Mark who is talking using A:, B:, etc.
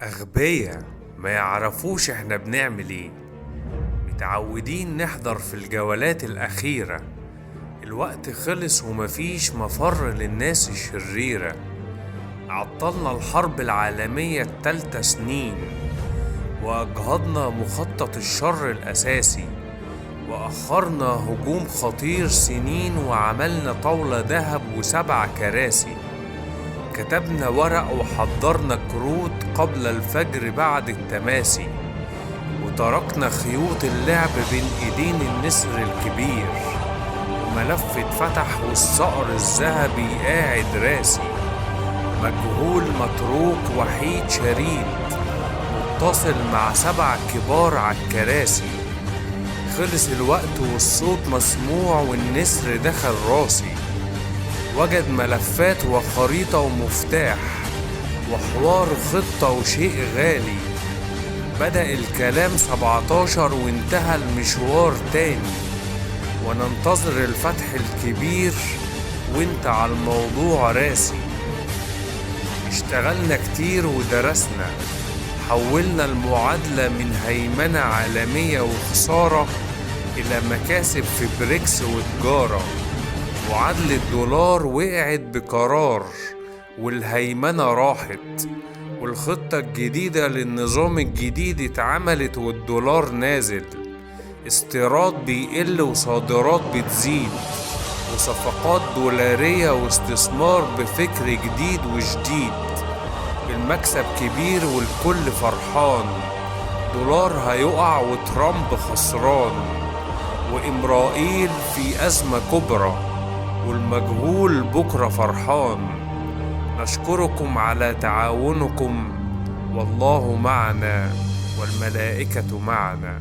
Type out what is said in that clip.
A: أغبياء ما يعرفوش احنا بنعمل ايه. متعودين نحضر في الجولات الأخيرة. الوقت خلص ومفيش مفر للناس الشريرة. عطلنا الحرب العالمية التالتة سنين، وأجهضنا مخطط الشر الأساسي، وأخرنا هجوم خطير سنين، وعملنا طاولة ذهب و7 كراسي. كتبنا ورق وحضرنا كروت قبل الفجر بعد التماسي، وتركنا خيوط اللعب بين ايدين النسر الكبير، وملف اتفتح والصقر الذهبي قاعد راسي. مجهول متروك وحيد شريد، متصل مع 7 كبار عالكراسي. خلص الوقت والصوت مسموع والنسر دخل راسي. وجد ملفات وخريطة ومفتاح وحوار خطة وشيء غالي. بدأ الكلام 17 وانتهى المشوار تاني، وننتظر الفتح الكبير وانت على الموضوع راسي. اشتغلنا كتير ودرسنا، حولنا المعادلة من هيمنة عالمية وخسارة إلى مكاسب في بريكس وتجارة. معادلة دولار وقعت بقرار، والهيمنة راحت، والخطة الجديدة للنظام الجديد اتعملت والدولار نازل. استيراد بيقل وصادرات بتزيد، وصفقات دولارية واستثمار بفكر جديد وجديد. المكسب كبير والكل فرحان. دولار هيقع وترامب خسران، وإمرائيل في أزمة كبرى، والمجهول بكرة فرحان. نشكركم على تعاونكم، والله معنا والملائكة معنا.